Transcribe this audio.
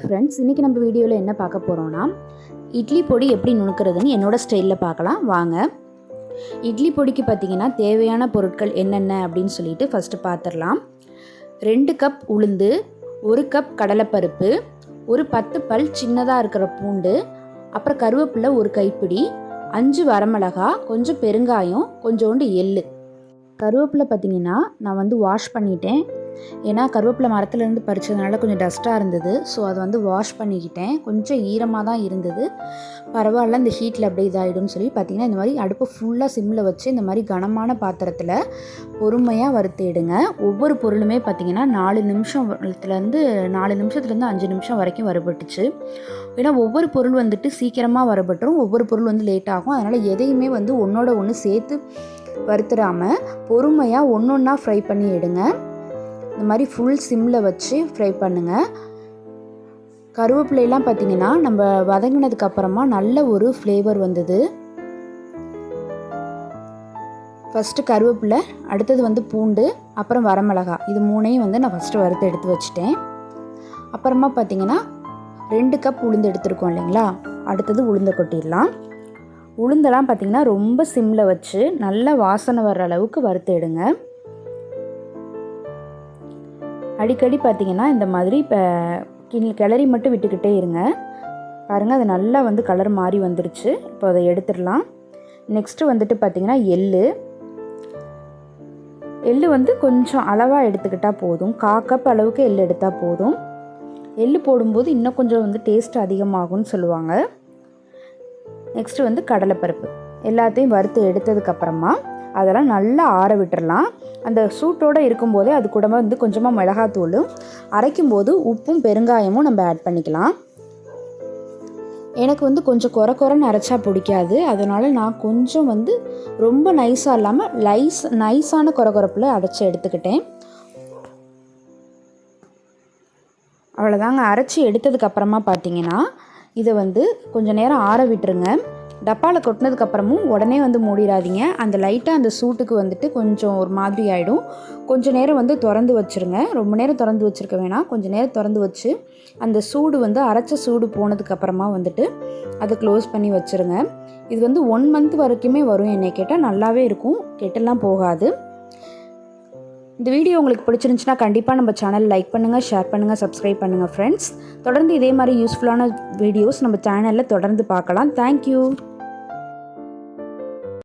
Friends, இன்றைக்கி நம்ம வீடியோவில் என்ன பார்க்க போகிறோன்னா இட்லி பொடி எப்படி நுணுக்கிறதுன்னு என்னோடய ஸ்டைலில் பார்க்கலாம் வாங்க. இட்லி பொடிக்கு பார்த்திங்கன்னா தேவையான பொருட்கள் என்னென்ன அப்படின்னு சொல்லிட்டு ஃபஸ்ட்டு பார்த்துடலாம். 2 கப் உளுந்து, 1 கப் கடலைப்பருப்பு, ஒரு 10 பல் சின்னதாக இருக்கிற பூண்டு, அப்புறம் கருவேப்பிலை 1 கைப்பிடி, 5 வரமிளகா, கொஞ்சம் பெருங்காயம், கொஞ்சோண்டு எள்ளு. கருவேப்பிலை பார்த்திங்கன்னா நான் வாஷ் பண்ணிட்டேன். ஏன்னா கருவேப்பிலை மரத்துலேருந்து பறிச்சதுனால கொஞ்சம் டஸ்ட்டாக இருந்தது. ஸோ அதை வாஷ் பண்ணிக்கிட்டேன். கொஞ்சம் ஈரமாக தான் இருந்தது. பரவாயில்ல, இந்த ஹீட்டில் அப்படியே இதாகிடும்னு சொல்லி பார்த்திங்கன்னா இந்த மாதிரி அடுப்பை ஃபுல்லாக சிம்மில் வச்சு இந்த மாதிரி கனமான பாத்திரத்தில் பொறுமையாக வறுத்து எடுங்க. ஒவ்வொரு பொருளுமே பார்த்திங்கன்னா 4 நிமிஷத்துலேருந்து 5 நிமிஷம் வரைக்கும் வறுபட்டுச்சு. ஏன்னா ஒவ்வொரு பொருள் சீக்கிரமாக வறுபட்டுரும், ஒவ்வொரு பொருள் லேட் ஆகும். அதனால் எதையுமே ஒன்றோட ஒன்று சேர்த்து வறுத்துடாமல் பொறுமையாக ஒன்றா ஃப்ரை பண்ணி எடுங்க. இந்த மாதிரி ஃபுல் சிம்மில் வச்சு ஃப்ரை பண்ணுங்கள். கருவேப்பிலையெல்லாம் பார்த்திங்கன்னா நம்ம வதங்கினதுக்கப்புறமா நல்ல ஒரு ஃப்ளேவர் வந்தது. ஃபஸ்ட்டு கருவேப்பிலை, அடுத்தது பூண்டு, அப்புறம் வரமிளகா, இது 3ஐயும் நான் ஃபஸ்ட்டு வறுத்து எடுத்து வச்சுட்டேன். அப்புறமா பார்த்திங்கன்னா 2 கப் உளுந்து எடுத்துருக்கோம் இல்லைங்களா, அடுத்தது உளுந்தை கொட்டிடலாம். உளுந்தெல்லாம் பார்த்திங்கன்னா ரொம்ப சிம்மில் வச்சு நல்லா வாசனை வர்ற அளவுக்கு வறுத்து எடுங்க. அடிக்கடி பார்த்திங்கன்னா இந்த மாதிரி இப்போ கிளறி மட்டும் விட்டுக்கிட்டே இருங்க. பாருங்கள், அது நல்லா கலர் மாறி வந்துருச்சு. இப்போ அதை எடுத்துடலாம். நெக்ஸ்ட்டு பார்த்திங்கன்னா எள்ளு கொஞ்சம் அளவாக எடுத்துக்கிட்டால் போதும். 1/4 கப் அளவுக்கு எள்ளு எடுத்தால் போதும். எள்ளு போடும்போது இன்னும் கொஞ்சம் டேஸ்ட் அதிகமாகும்னு சொல்லுவாங்க. நெக்ஸ்ட்டு கடலைப்பருப்பு எல்லாத்தையும் வறுத்து எடுத்ததுக்கப்புறமா அதெல்லாம் நல்லா ஆற விட்டுறலாம். அந்த சூட்டோடு இருக்கும்போதே அது கூட கொஞ்சமாக மிளகாத்தூளும், அரைக்கும் போது உப்பும் பெருங்காயமும் நம்ம ஆட் பண்ணிக்கலாம். எனக்கு கொஞ்சம் குறைன்னு அரைச்சா பிடிக்காது. அதனால் நான் கொஞ்சம் ரொம்ப நைஸாக இல்லாமல் நைஸான குறைப்பில் அரைச்சி எடுத்துக்கிட்டேன். அவ்வளோதாங்க. அரைச்சி எடுத்ததுக்கப்புறமா பார்த்திங்கன்னா இதை கொஞ்சம் நேரம் ஆற விட்டுருங்க. டப்பாவில் கொட்டினதுக்கப்புறமும் உடனே மூடிடாதீங்க. அந்த லைட்டாக அந்த சூட்டுக்கு கொஞ்சம் ஒரு மாதிரி ஆகிடும். கொஞ்சம் நேரம் திறந்து வச்சுருங்க. ரொம்ப நேரம் திறந்து வச்சுருக்க வேணாம். கொஞ்சம் நேரம் திறந்து வச்சு அந்த சூடு அரைச்ச சூடு போனதுக்கப்புறமா அதை க்ளோஸ் பண்ணி வச்சுருங்க. இது 1 மந்த் வரைக்குமே வரும். என்னை கேட்டால் நல்லாவே இருக்கும், கெட்டெல்லாம் போகாது. இந்த வீடியோ உங்களுக்கு பிடிச்சிருந்துச்சுன்னா கண்டிப்பாக நம்ம சேனல் லைக் பண்ணுங்கள், ஷேர் பண்ணுங்கள், சப்ஸ்கிரைப் பண்ணுங்கள் ஃப்ரெண்ட்ஸ். தொடர்ந்து இதே மாதிரி யூஸ்ஃபுல்லான வீடியோஸ் நம்ம சேனலில் தொடர்ந்து பார்க்கலாம். தேங்க்யூ.